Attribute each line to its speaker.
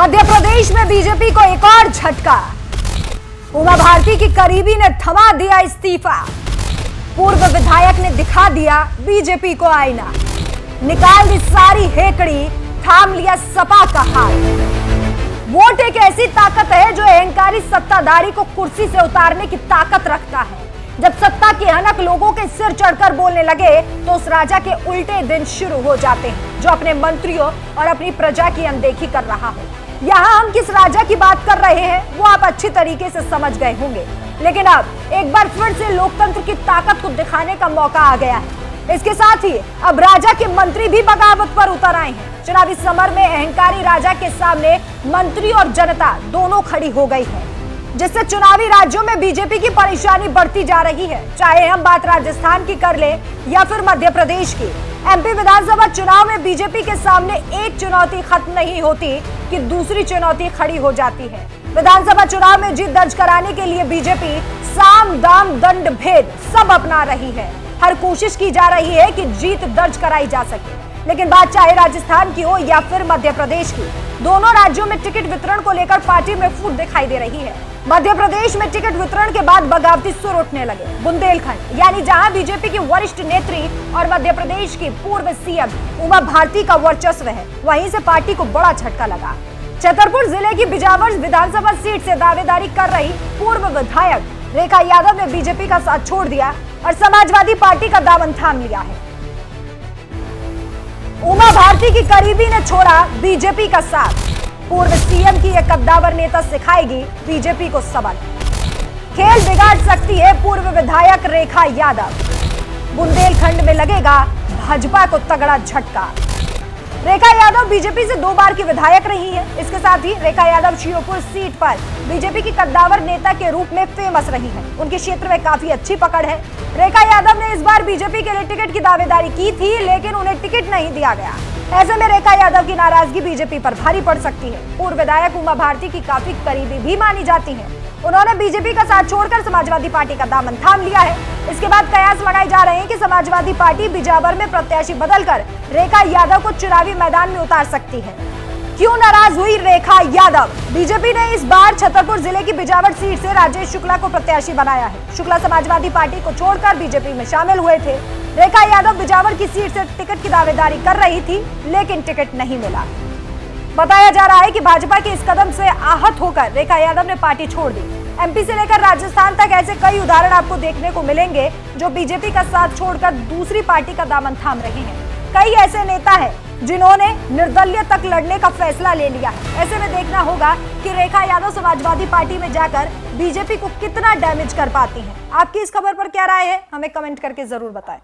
Speaker 1: मध्य प्रदेश में बीजेपी को एक और झटका। उमा भारती की करीबी ने थमा दिया इस्तीफा। पूर्व विधायक ने दिखा दिया बीजेपी को आईना। निकाल दी सारी हेकड़ी, थाम लिया सपा का हाथ। वोट एक ऐसी ताकत है जो अहंकारी सत्ताधारी को कुर्सी से उतारने की ताकत रखता है। जब सत्ता की हनक लोगों के सिर चढ़कर बोलने लगे तो उस राजा के उल्टे दिन शुरू हो जाते हैं जो अपने मंत्रियों और अपनी प्रजा की अनदेखी कर रहा हो। यहाँ हम किस राजा की बात कर रहे हैं वो आप अच्छी तरीके से समझ गए होंगे, लेकिन अब एक बार फिर से लोकतंत्र की ताकत को दिखाने का मौका आ गया है। इसके साथ ही अब राजा के मंत्री भी बगावत पर उतर आए हैं। चुनावी समर में अहंकारी राजा के सामने मंत्री और जनता दोनों खड़ी हो गई है, जिससे चुनावी राज्यों में बीजेपी की परेशानी बढ़ती जा रही है। चाहे हम बात राजस्थान की कर ले या फिर मध्य प्रदेश की। एमपी विधानसभा चुनाव में बीजेपी के सामने एक चुनौती खत्म नहीं होती कि दूसरी चुनौती खड़ी हो जाती है। विधानसभा चुनाव में जीत दर्ज कराने के लिए बीजेपी साम दाम दंड भेद सब अपना रही है। हर कोशिश की जा रही है कि जीत दर्ज कराई जा सके। लेकिन बात चाहे राजस्थान की हो या फिर मध्य प्रदेश की, दोनों राज्यों में टिकट वितरण को लेकर पार्टी में फूट दिखाई दे रही है। मध्य प्रदेश में टिकट वितरण के बाद बगावती सुर उठने लगे। बुंदेलखंड यानी जहां बीजेपी की वरिष्ठ नेत्री और मध्य प्रदेश की पूर्व सीएम उमा भारती का वर्चस्व है, वहीं से पार्टी को बड़ा झटका लगा। छतरपुर जिले की बिजावर विधानसभा सीट से दावेदारी कर रही पूर्व विधायक रेखा यादव ने बीजेपी का साथ छोड़ दिया और समाजवादी पार्टी का दामन थाम लिया है। उमा भारती की करीबी ने छोड़ा बीजेपी का साथ। पूर्व सीएम की एक कद्दावर नेता सिखाएगी बीजेपी को सबक। खेल बिगाड़ सकती है पूर्व विधायक रेखा यादव। बुंदेलखंड में लगेगा भाजपा को तगड़ा झटका। रेखा यादव बीजेपी से 2 बार की विधायक रही है। इसके साथ ही रेखा यादव श्योपुर सीट पर बीजेपी की कद्दावर नेता के रूप में फेमस रही है। उनके क्षेत्र में काफी अच्छी पकड़ है। रेखा यादव ने इस बार बीजेपी के लिए टिकट की दावेदारी की थी, लेकिन उन्हें टिकट नहीं दिया गया। ऐसे में रेखा यादव की नाराजगी बीजेपी पर भारी पड़ सकती है। पूर्व विधायक उमा भारती की काफी करीबी भी मानी जाती है। उन्होंने बीजेपी का साथ छोड़कर समाजवादी पार्टी का दामन थाम लिया है। इसके बाद कयास लगाए जा रहे हैं कि समाजवादी पार्टी बिजावर में प्रत्याशी बदलकर रेखा यादव को चुनावी मैदान में उतार सकती है। क्यों नाराज हुई रेखा यादव? बीजेपी ने इस बार छतरपुर जिले की बिजावर सीट से राजेश शुक्ला को प्रत्याशी बनाया है। शुक्ला समाजवादी पार्टी को छोड़कर बीजेपी में शामिल हुए थे। रेखा यादव बिजावर की सीट से टिकट की दावेदारी कर रही थी, लेकिन टिकट नहीं मिला। बताया जा रहा है कि भाजपा के इस कदम से आहत होकर रेखा यादव ने पार्टी छोड़ दी। एमपी से लेकर राजस्थान तक ऐसे कई उदाहरण आपको देखने को मिलेंगे जो बीजेपी का साथ छोड़कर दूसरी पार्टी का दामन थाम रहे हैं। कई ऐसे नेता हैं जिन्होंने निर्दलीय तक लड़ने का फैसला ले लिया है। ऐसे में देखना होगा कि रेखा यादव समाजवादी पार्टी में जाकर बीजेपी को कितना डैमेज कर पाती हैं। आपकी इस खबर पर क्या राय है, हमें कमेंट करके जरूर बताएं।